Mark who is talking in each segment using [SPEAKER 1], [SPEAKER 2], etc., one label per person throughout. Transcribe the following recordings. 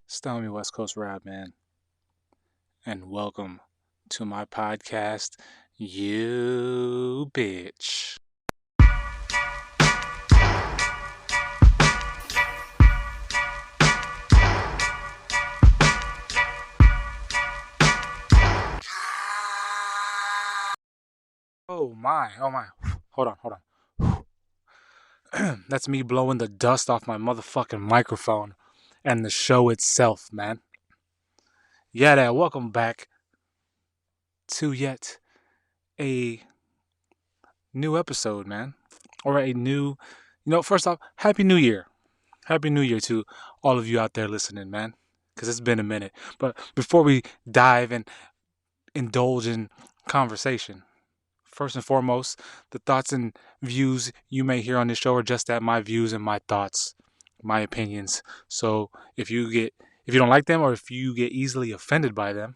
[SPEAKER 1] Style me Westcoast Rob, man, and welcome to my podcast, You Bitch. Oh my. Hold on. That's me blowing the dust off my motherfucking microphone and the show itself, man. YeahDat, welcome back to yet a new episode, man. Or a new, first off, Happy New Year. Happy New Year to all of you out there listening, man. Because it's been a minute. But before we dive and indulge in conversation, first and foremost, the thoughts and views you may hear on this show are just that, my views and my thoughts, my opinions. So if you don't like them or if you get easily offended by them,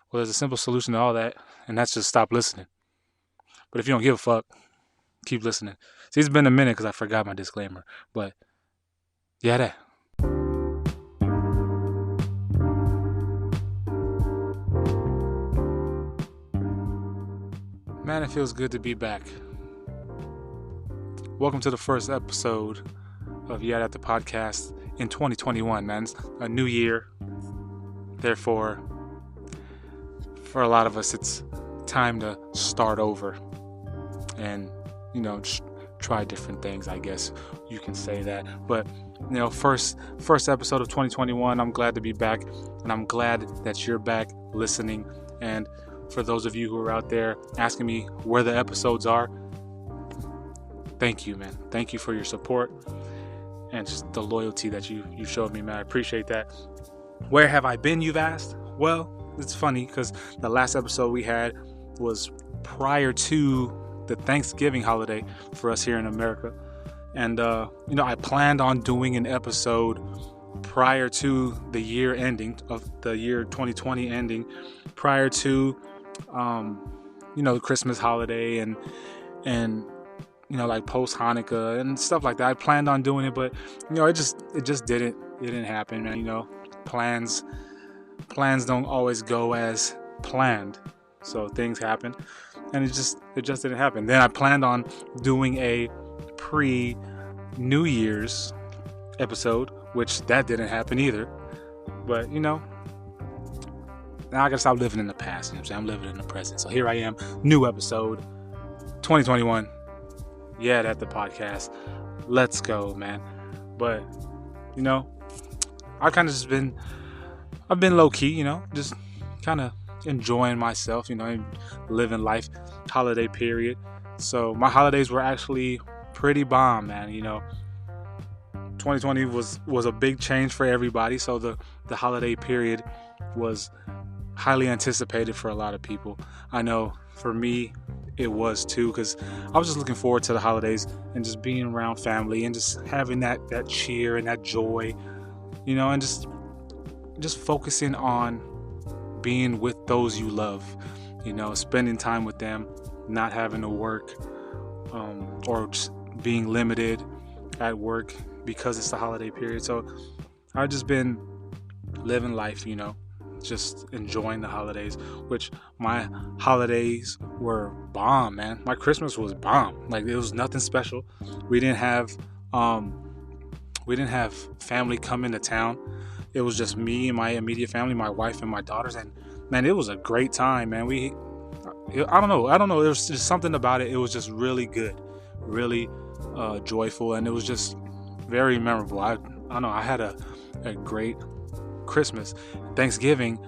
[SPEAKER 1] well, there's a simple solution to all that, and that's just stop listening. But if you don't give a fuck, keep listening. See, it's been a minute because I forgot my disclaimer. But yeah, that. Man, it feels good to be back. Welcome to the first episode of YeahDat the podcast in 2021, man. It's a new year. Therefore, for a lot of us, it's time to start over and, just try different things, I guess you can say that. But, first episode of 2021, I'm glad to be back, and I'm glad that you're back listening. And for those of you who are out there asking me where the episodes are, thank you, man. Thank you for your support and just the loyalty that you showed me, man. I appreciate that. Where have I been, you've asked? Well, it's funny because the last episode we had was prior to the Thanksgiving holiday for us here in America. And, I planned on doing an episode prior to the year ending, of the year 2020 ending, prior to the Christmas holiday and like post Hanukkah and stuff like that. I planned on doing it, but it just didn't happen, man. Plans don't always go as planned, so things happen, and it just didn't happen. Then I planned on doing a pre-New Year's episode, which that didn't happen either. But now I gotta stop living in the past. I'm living in the present. So here I am, new episode, 2021. YeahDat the podcast. Let's go, man. But I've been low key, just kind of enjoying myself, living life. Holiday period. So my holidays were actually pretty bomb, man. 2020 was a big change for everybody. So the holiday period was highly anticipated for a lot of people. I know for me it was too, because I was just looking forward to the holidays and just being around family and just having that cheer and that joy, and just focusing on being with those you love, spending time with them, not having to work, or just being limited at work because it's the holiday period. So I've just been living life, just enjoying the holidays, which my holidays were bomb, man. My Christmas was bomb. Like, it was nothing special. We didn't have family come into town. It was just me and my immediate family, my wife and my daughters, and man, it was a great time, man. I don't know. There was just something about it. It was just really good, really joyful, and it was just very memorable. I don't know. I had a great Christmas. Thanksgiving,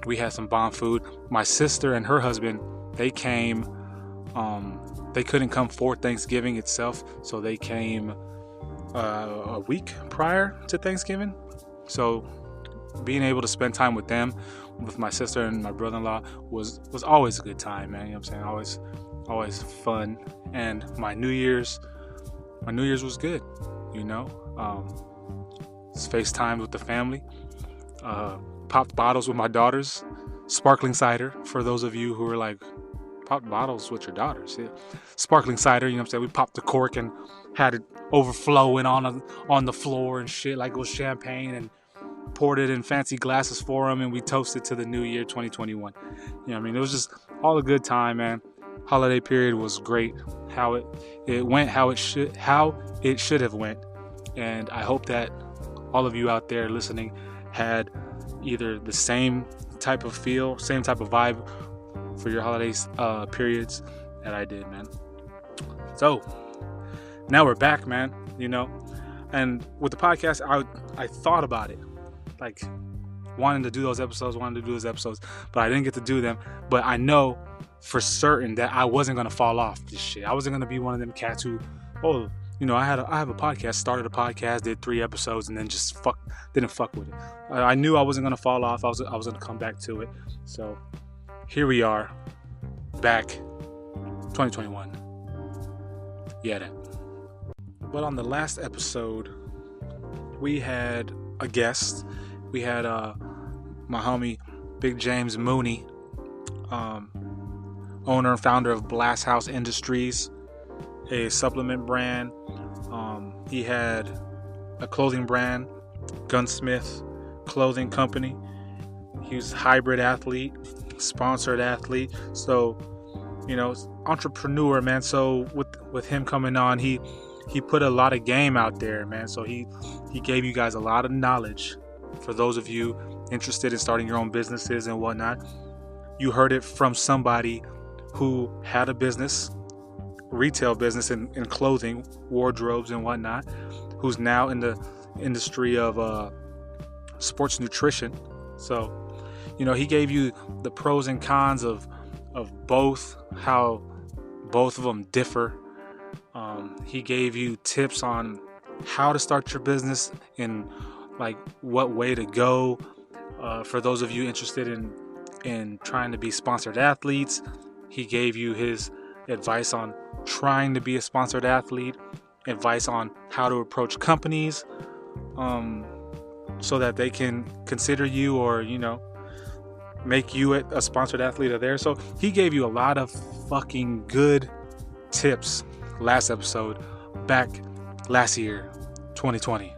[SPEAKER 1] we had some bomb food. My sister and her husband, they came. They couldn't come for Thanksgiving itself, so they came a week prior to Thanksgiving. So being able to spend time with them, with my sister and my brother-in-law, was always a good time, man. I'm saying? Always fun. And my New Year's was good. FaceTimed with the family, popped bottles with my daughters, sparkling cider, for those of you who are like, popped bottles with your daughters. Yeah. Sparkling cider, we popped the cork and had it overflowing on the floor and shit like it was champagne, and poured it in fancy glasses for him, and we toasted to the new year 2021. You know what I mean? It was just all a good time, man. Holiday period was great. How it went, how it should have went. And I hope that all of you out there listening had either the same type of feel, same type of vibe for your holidays periods that I did, man. So now we're back, man, you know. And with the podcast, I thought about it, like wanting to do those episodes, but I didn't get to do them. But I know for certain that I wasn't gonna fall off this shit. I wasn't gonna be one of them cats who, I have a podcast, started a podcast, did 3 episodes, and then just didn't fuck with it. I knew I wasn't gonna fall off. I was gonna come back to it. So here we are, back, 2021. YeahDat. But on the last episode, we had a guest. We had my homie Big James Mooney, owner and founder of Blast House Industries, a supplement brand. He had a clothing brand, Gunsmith Clothing Company. He was a hybrid athlete, sponsored athlete. So, entrepreneur, man. So with him coming on, he put a lot of game out there, man. So he gave you guys a lot of knowledge. For those of you interested in starting your own businesses and whatnot, you heard it from somebody who had a business, retail business in clothing, wardrobes and whatnot, who's now in the industry of sports nutrition. So, he gave you the pros and cons of both, how both of them differ. He gave you tips on how to start your business and like what way to go. For those of you interested in trying to be sponsored athletes, he gave you his advice on trying to be a sponsored athlete, advice on how to approach companies, so that they can consider you or, make you a sponsored athlete of theirs. So he gave you a lot of fucking good tips last episode, back last year, 2020,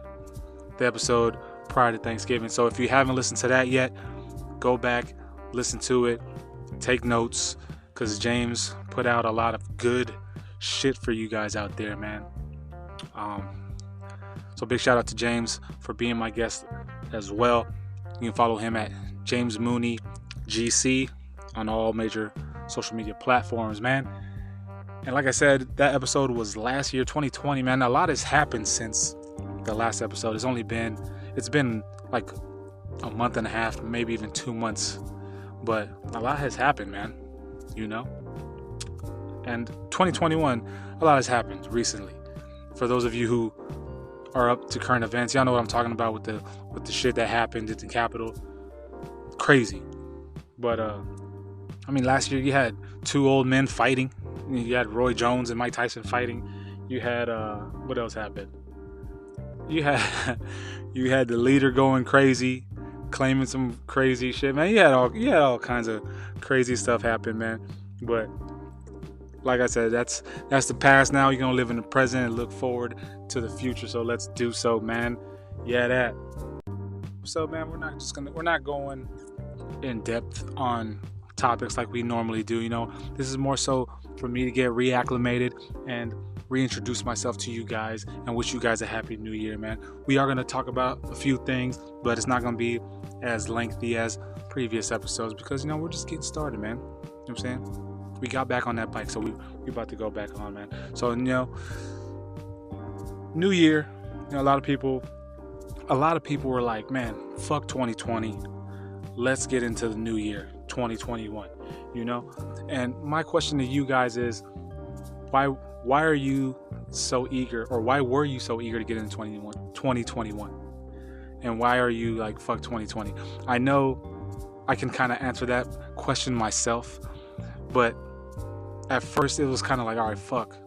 [SPEAKER 1] the episode prior to Thanksgiving. So if you haven't listened to that yet, go back, listen to it, take notes, because James put out a lot of good shit for you guys out there, man. So big shout out to James for being my guest as well. You can follow him at James Mooney GC on all major social media platforms, man. And like I said, that episode was last year, 2020, man. A lot has happened since the last episode. It's been like a month and a half, maybe even 2 months. But a lot has happened, man. And 2021, a lot has happened recently. For those of you who are up to current events, y'all know what I'm talking about with the shit that happened at the Capitol. Crazy. But last year you had 2 old men fighting. You had Roy Jones and Mike Tyson fighting. You had what else happened? You had the leader going crazy, claiming some crazy shit, man. You had all kinds of crazy stuff happen, man. But like I said, that's the past now. You're gonna live in the present and look forward to the future. So let's do so, man. YeahDat. So, man, we're not going in depth on topics like we normally do. This is more so for me to get reacclimated and reintroduce myself to you guys and wish you guys a happy new year, man. We are going to talk about a few things, but it's not going to be as lengthy as previous episodes because, we're just getting started, man. You know what I'm saying? We got back on that bike, so we about to go back on, man. So, new year, a lot of people were like, man, fuck 2020. Let's get into the new year, 2021, And my question to you guys is, why are you so eager, or why were you so eager to get into 2021? And why are you like, fuck 2020? I know I can kind of answer that question myself, but at first it was kind of like, all right, fuck.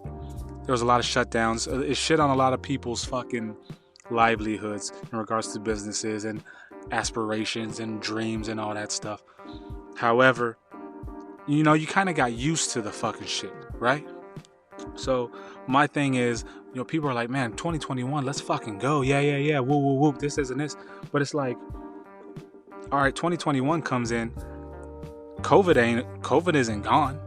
[SPEAKER 1] There was a lot of shutdowns. It shit on a lot of people's fucking livelihoods in regards to businesses and aspirations and dreams and all that stuff. However, you kind of got used to the fucking shit, right? So my thing is, people are like, man, 2021, let's fucking go. Yeah. Woo, woo, woo. This isn't this. But it's like, all right, 2021 comes in. COVID isn't gone.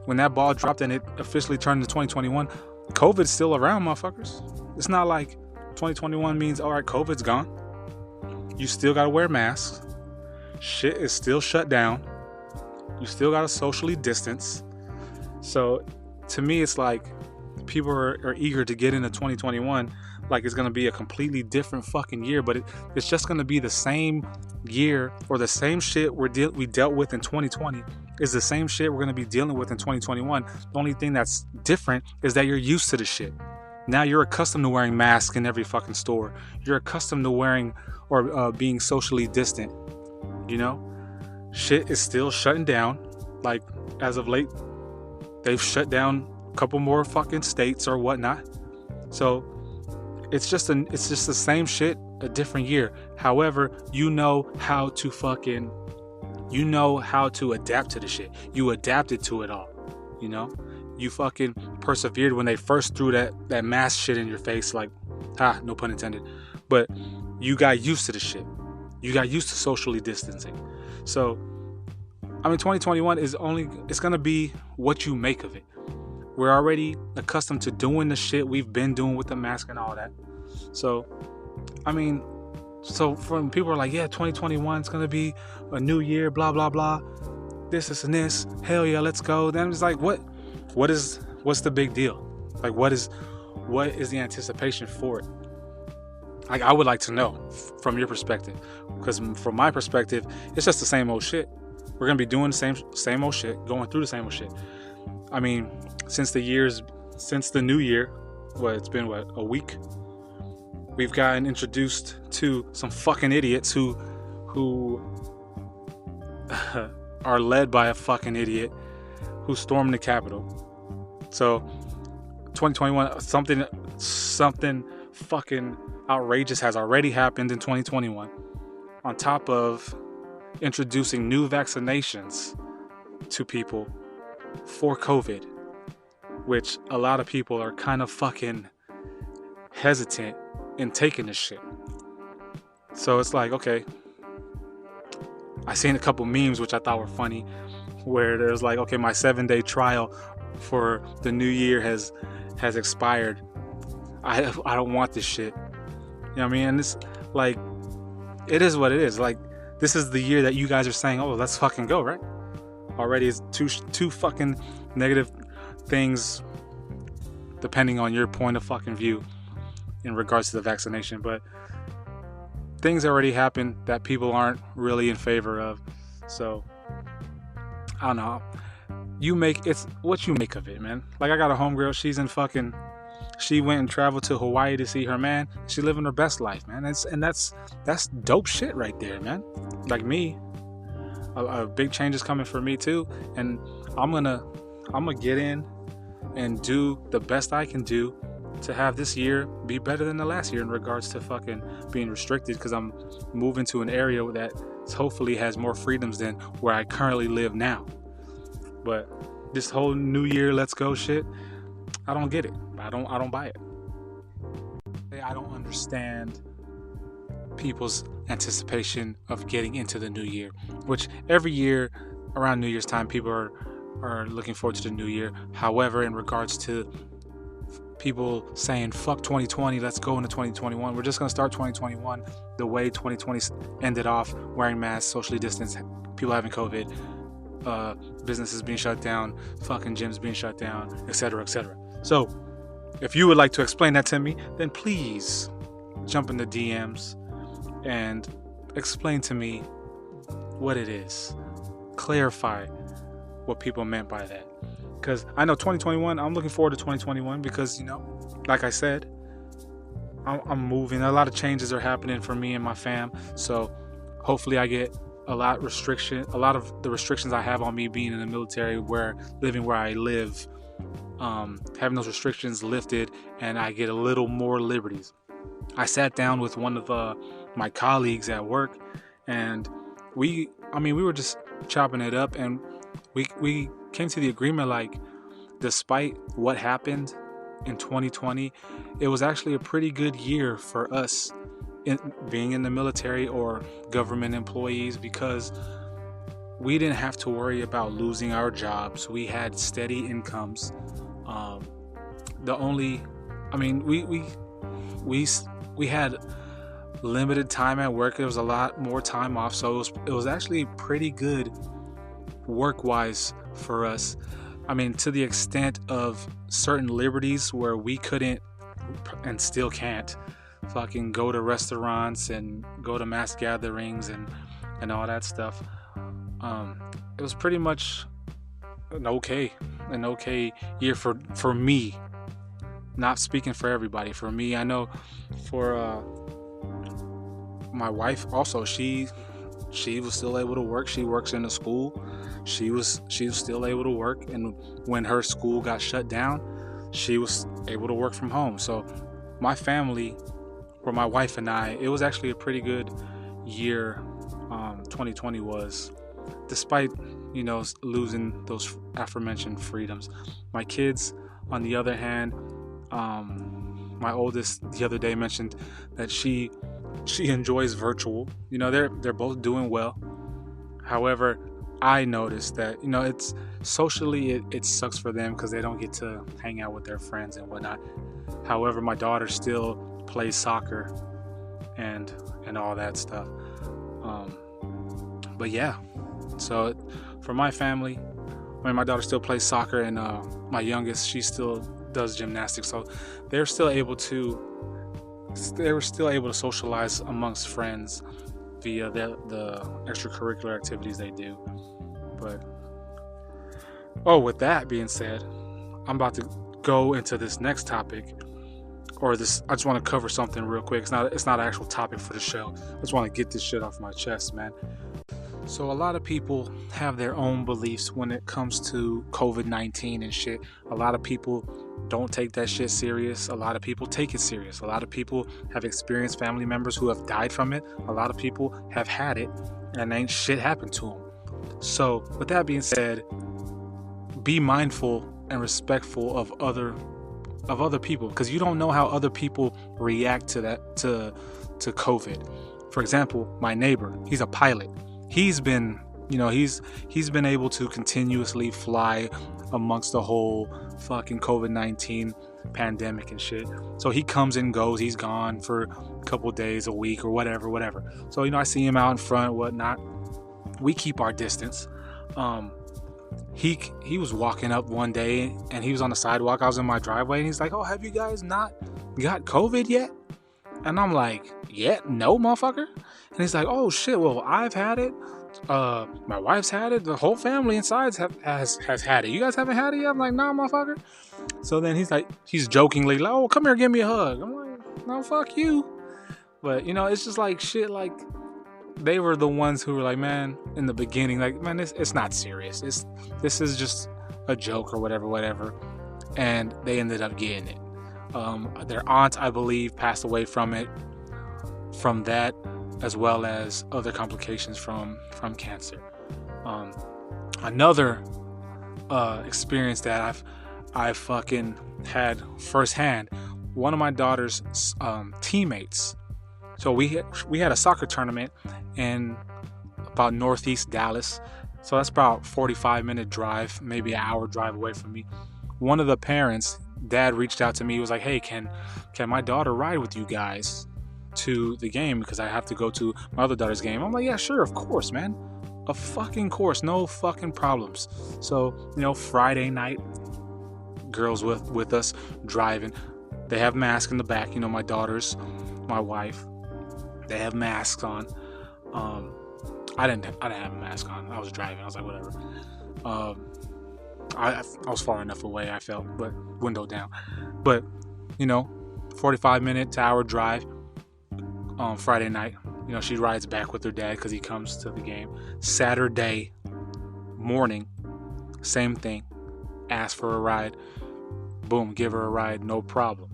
[SPEAKER 1] When that ball dropped and it officially turned into 2021, COVID's still around, motherfuckers. It's not like 2021 means, all right, COVID's gone. You still got to wear masks. Shit is still shut down. You still got to socially distance. So to me, it's like people are eager to get into 2021 like it's going to be a completely different fucking year, but it's just going to be the same year, or the same shit we dealt with in 2020 is the same shit we're going to be dealing with in 2021. The only thing that's different is that you're used to the shit. Now you're accustomed to wearing masks in every fucking store. You're accustomed to wearing or being socially distant. Shit is still shutting down. Like, as of late, they've shut down a couple more fucking states or whatnot. So it's just the same shit, a different year. However, you know how to adapt to the shit. You adapted to it all. You fucking persevered when they first threw that mask shit in your face, like, no pun intended. But you got used to the shit. You got used to socially distancing. So, 2021 it's going to be what you make of it. We're already accustomed to doing the shit we've been doing with the mask and all that. So, from people are like, yeah, 2021 is going to be a new year, blah, blah, blah. This and this. Hell yeah, let's go. Then it's like, what's the big deal? Like, what is the anticipation for it? Like, I would like to know from your perspective, because from my perspective, it's just the same old shit. We're going to be doing the same old shit, going through the same old shit. Since the new year, it's been a week? We've gotten introduced to some fucking idiots who are led by a fucking idiot who stormed the Capitol. So 2021, something fucking outrageous has already happened in 2021. On top of introducing new vaccinations to people for COVID, which a lot of people are kind of fucking hesitant in taking this shit. So it's like, okay, I seen a couple memes which I thought were funny, where there's like, okay, my 7-day trial for the new year has expired. I don't want this shit. You know what I mean? And this, like, it is what it is. Like, this is the year that you guys are saying, oh, let's fucking go, right? Already it's two fucking negative things, depending on your point of fucking view in regards to the vaccination. But things already happened that people aren't really in favor of. So, I don't know. It's what you make of it, man. Like, I got a homegirl, she went and traveled to Hawaii to see her man. She living her best life, man. That's dope shit right there, man. Like me, a big change is coming for me too, and I'm gonna get in and do the best I can do to have this year be better than the last year in regards to fucking being restricted, because I'm moving to an area that hopefully has more freedoms than where I currently live now. But this whole new year, let's go shit, I don't get it. I don't buy it. I don't understand people's anticipation of getting into the new year, which every year around New Year's time, people are looking forward to the new year. However, in regards to people saying, fuck 2020, let's go into 2021. We're just going to start 2021 the way 2020 ended off, wearing masks, socially distanced, people having COVID, businesses being shut down, fucking gyms being shut down, etc., etc. So, if you would like to explain that to me, then please jump in the DMs and explain to me what it is. Clarify what people meant by that. Because I know 2021, I'm looking forward to 2021 because, like I said, I'm moving. A lot of changes are happening for me and my fam. So hopefully I get a lot of the restrictions I have on me being in the military, living where I live, having those restrictions lifted, and I get a little more liberties. I sat down with one of my colleagues at work, and we were just chopping it up, and we came to the agreement, like, despite what happened in 2020, it was actually a pretty good year for us being in the military or government employees, because we didn't have to worry about losing our jobs. We had steady incomes. We had limited time at work. There was a lot more time off, so it was actually pretty good work-wise for us. I mean, to the extent of certain liberties where we couldn't and still can't fucking go to restaurants and go to mass gatherings and all that stuff. It was pretty much an okay year for me. Not speaking for everybody. For me, I know for my wife also, she was still able to work. She works in a school. She was still able to work, and when her school got shut down, she was able to work from home. So my family, or my wife and I, it was actually a pretty good year. 2020 was, despite losing those aforementioned freedoms. My kids, on the other hand, my oldest the other day mentioned that she enjoys virtual. They're both doing well. However, I noticed that it's socially it sucks for them because they don't get to hang out with their friends and whatnot. However, my daughter still plays soccer and all that stuff. But yeah, so for my family, my daughter still plays soccer, and my youngest, she still does gymnastics. So they were still able to socialize amongst friends via the extracurricular activities they do. But with that being said, I'm about to go into this next topic, I just want to cover something real quick. It's not an actual topic for the show. I just want to get this shit off my chest, man. So a lot of people have their own beliefs when it comes to COVID-19 and shit. A lot of people don't take that shit serious. A lot of people take it serious. A lot of people have experienced family members who have died from it. A lot of people have had it and ain't shit happened to them. So with that being said, be mindful and respectful of other people, because you don't know how other people react to COVID. For example, my neighbor, he's a pilot. He's been able to continuously fly amongst the whole fucking COVID-19 pandemic and shit. So he comes and goes. He's gone for a couple days, a week, or whatever. So I see him out in front, whatnot. We keep our distance. He was walking up one day and he was on the sidewalk. I was in my driveway and he's like, "Oh, have you guys not got COVID yet?" And I'm like, "Yeah, no, motherfucker." And he's like, "Oh shit, well, I've had it. My wife's had it. The whole family inside has had it. You guys haven't had it yet?" I'm like, "Nah, motherfucker." So then he's jokingly like, "Oh, come here, give me a hug." I'm like, "No, fuck you." But it's just like shit. Like, they were the ones who were like, man, in the beginning, like, man, it's not serious. This is just a joke or whatever. And they ended up getting it. Their aunt, I believe, passed away from that, as well as other complications from cancer. Another experience that I've fucking had firsthand. One of my daughter's teammates. So we had a soccer tournament in about northeast Dallas. So that's about 45-minute drive, maybe an hour drive away from me. One of the parents, dad, reached out to me. He was like, "Hey, can my daughter ride with you guys to the game, because I have to go to my other daughter's game?" I'm like, "Yeah, sure, of course, man. Of fucking course, no fucking problems." So, Friday night, girls with us driving. They have masks in the back. My daughters, my wife, they have masks on. I didn't have a mask on. I was driving. I was like, whatever. I was far enough away, I felt, but window down. But 45-minute to hour drive on Friday night. She rides back with her dad because he comes to the game. Saturday morning, same thing. Ask for a ride. Boom, give her a ride, no problem.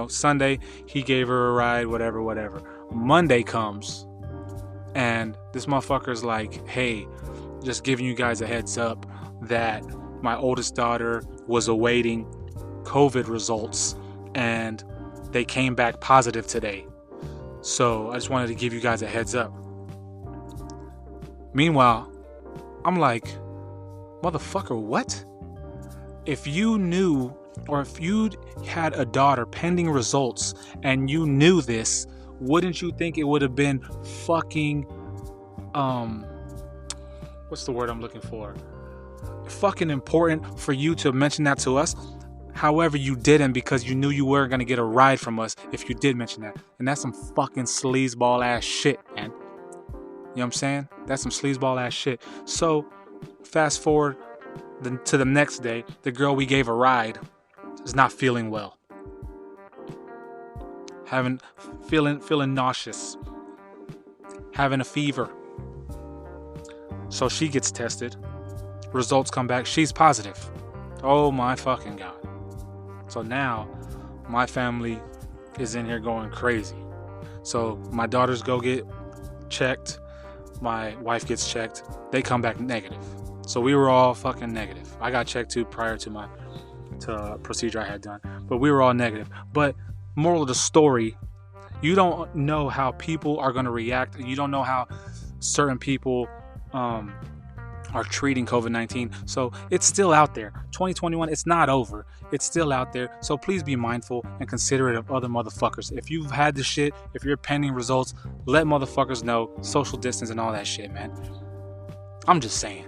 [SPEAKER 1] Sunday, he gave her a ride, whatever. Monday comes, and this motherfucker's like, "Hey, just giving you guys a heads up that my oldest daughter was awaiting COVID results, and they came back positive today. So I just wanted to give you guys a heads up. Meanwhile, I'm like, motherfucker, what? If you knew, or if you had a daughter pending results and you knew this, wouldn't you think it would have been fucking, what's the word I'm looking for? Fucking important for you to mention that to us? However, you didn't, because you knew you weren't going to get a ride from us if you did mention that. And that's some fucking sleazeball ass shit, man. You know what I'm saying? That's some sleazeball ass shit. So, fast forward to the next day, the girl we gave a ride is not feeling well. Feeling nauseous. Having a fever. So she gets tested. Results come back. She's positive. Oh my fucking God. So now my family is in here going crazy. So my daughters go get checked. My wife gets checked. They come back negative. So we were all fucking negative. I got checked too prior to a procedure I had done. But we were all negative. But moral of the story, you don't know how people are going to react. You don't know how certain people are treating COVID-19. So it's still out there. 2021, it's not over. It's still out there. So please be mindful and considerate of other motherfuckers. If you've had this shit, if you're pending results, let motherfuckers know. Social distance and all that shit, man. I'm just saying.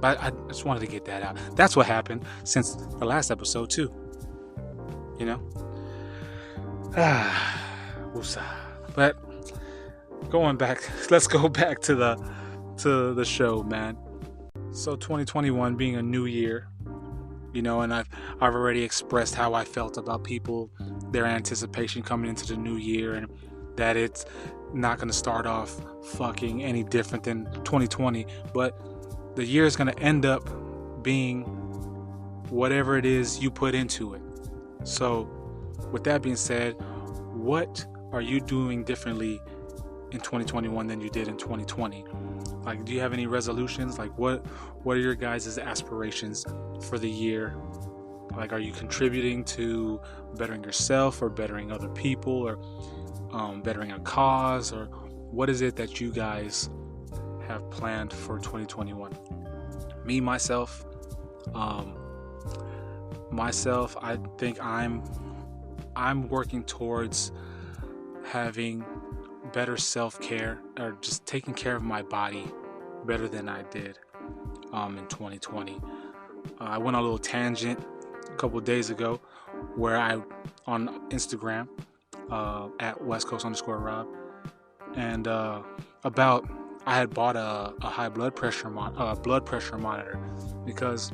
[SPEAKER 1] But I just wanted to get that out. That's what happened since the last episode too. You know? But going back, let's go back to the show, man. So 2021 being a new year, you know, and I've already expressed how I felt about people, their anticipation coming into the new year, and that it's not going to start off fucking any different than 2020, but the year is going to end up being whatever it is you put into it. So with that being said, what are you doing differently in 2021 than you did in 2020? Like, do you have any resolutions? Like, what are your guys' aspirations for the year? Like, are you contributing to bettering yourself or bettering other people or bettering a cause? Or what is it that you guys have planned for 2021? Me, myself, I think I'm working towards having better self-care, or just taking care of my body better than I did in 2020. I went on a little tangent a couple of days ago where I, on Instagram, at Westcoast_Rob, and about I had bought a high blood pressure monitor, because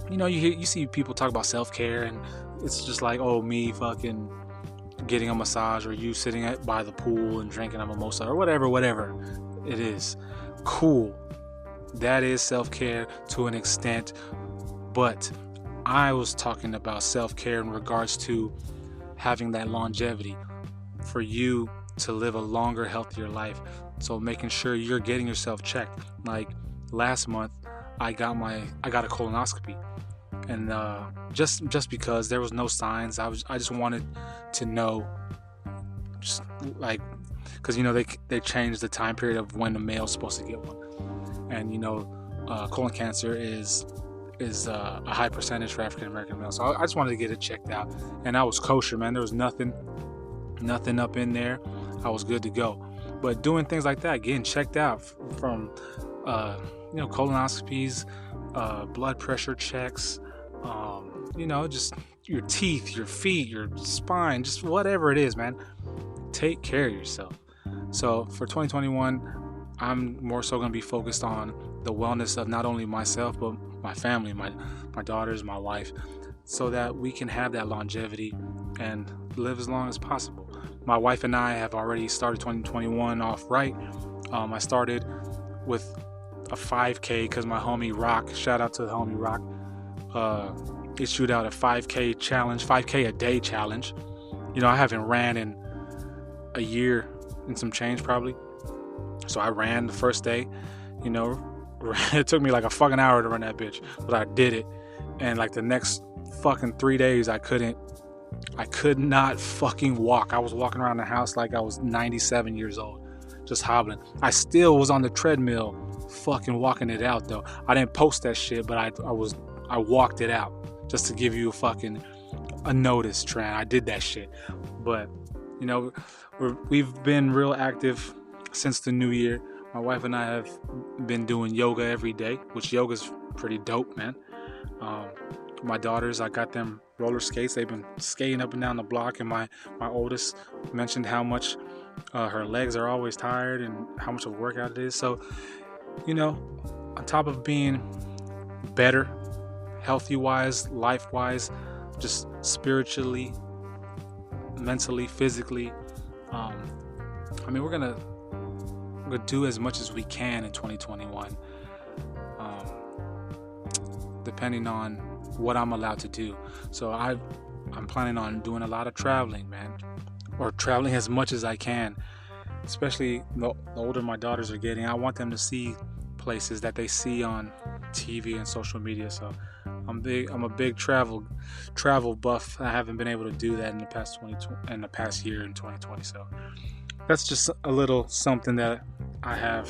[SPEAKER 1] you know you see people talk about self-care and it's just like, oh, me fucking getting a massage, or you sitting by the pool and drinking a mimosa, or whatever it is. Cool, that is self-care to an extent, but I was talking about self-care in regards to having that longevity for you to live a longer, healthier life. So making sure you're getting yourself checked. Like last month I got a colonoscopy, and just because there was no signs, I just wanted to know, just like, because you know they changed the time period of when the male's supposed to get one, and you know colon cancer is a high percentage for African American males. So I just wanted to get it checked out, and I was kosher, man. There was nothing up in there. I was good to go. But doing things like that, getting checked out from colonoscopies, blood pressure checks, just your teeth, your feet, your spine, just whatever it is, man. Take care of yourself. So for 2021, I'm more so going to be focused on the wellness of not only myself, but my family, my daughters, my wife, so that we can have that longevity and live as long as possible. My wife and I have already started 2021 off right. I started with a 5K because my homie Rock, shout out to the homie Rock, issued out a 5K challenge, 5K a day challenge. You know, I haven't ran in a year and some change probably. So I ran the first day, you know, it took me like a fucking hour to run that bitch, but I did it. and like the next fucking 3 days I could not fucking walk. I was walking around the house like I was 97 years old, just hobbling. I still was on the treadmill fucking walking it out though. I didn't post that shit, but I walked it out just to give you a notice, Tran. I did that shit. But you know, we've been real active since the new year. My wife and I have been doing yoga every day, which yoga's pretty dope, man. My daughters, I got them roller skates. They've been skating up and down the block, and my oldest mentioned how much her legs are always tired and how much of a workout it is. So, you know, on top of being better, healthy-wise, life-wise, just spiritually, mentally, physically, we're gonna do as much as we can in 2021, depending on what I'm allowed to do. So I'm planning on doing a lot of traveling, man, or traveling as much as I can, especially the older my daughters are getting. I want them to see places that they see on TV and social media. So I'm a big travel buff. I haven't been able to do that in the past year in 2020. So that's just a little something that I have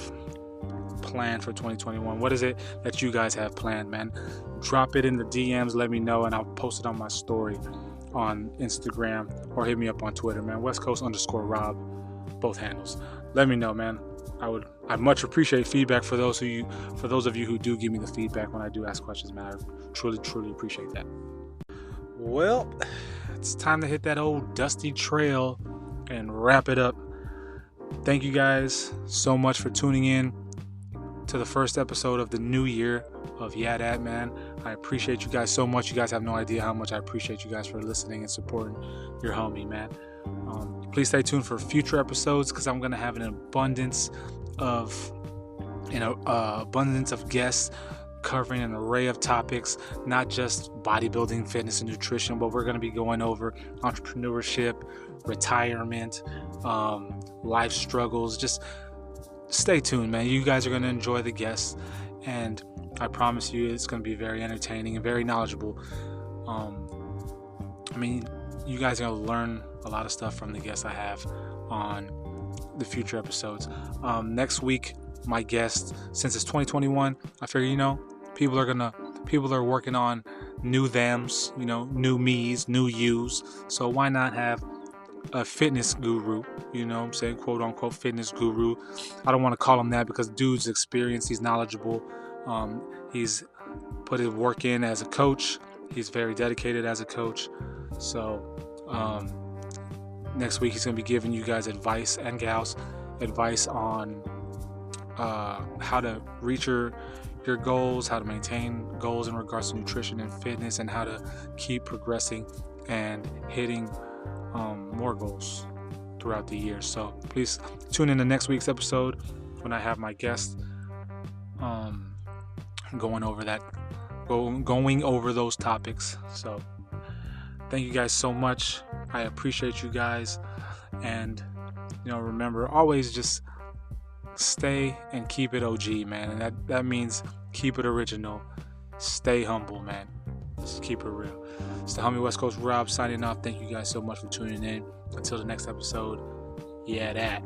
[SPEAKER 1] planned for 2021. What is it that you guys have planned, man? Drop it in the DMs, let me know, and I'll post it on my story on Instagram, or hit me up on Twitter, man. Westcoast_Rob, both handles. Let me know, man. I much appreciate feedback for those of you who do give me the feedback when I do ask questions, man. I truly appreciate that. Well, it's time to hit that old dusty trail and wrap it up. Thank you guys so much for tuning in to the first episode of the new year of YeahDat, man. I appreciate you guys so much. You guys have no idea how much I appreciate you guys for listening and supporting your homie, man. Please stay tuned for future episodes, because I'm going to have an abundance of guests covering an array of topics, not just bodybuilding, fitness, and nutrition, but we're going to be going over entrepreneurship, retirement, life struggles. Just stay tuned, man. You guys are going to enjoy the guests, and I promise you it's going to be very entertaining and very knowledgeable. You guys are going to learn a lot of stuff from the guests I have on the future episodes. Next week, my guest, since it's 2021, I figure, people are working on new thems, new me's, new you's. So why not have a fitness guru, I'm saying, quote unquote fitness guru. I don't want to call him that, because dude's experienced, he's knowledgeable, he's put his work in as a coach, he's very dedicated as a coach. So next week he's going to be giving you guys advice, and gals, advice on how to reach your goals, how to maintain goals in regards to nutrition and fitness, and how to keep progressing and hitting more goals throughout the year. So please tune in to next week's episode when I have my guest going over those topics. So thank you guys so much. I appreciate you guys, and remember, always just stay and keep it OG, man. And that means keep it original. Stay humble, man. Just keep it real. It's the homie Westcoast Rob signing off. Thank you guys so much for tuning in. Until the next episode, YeahDat.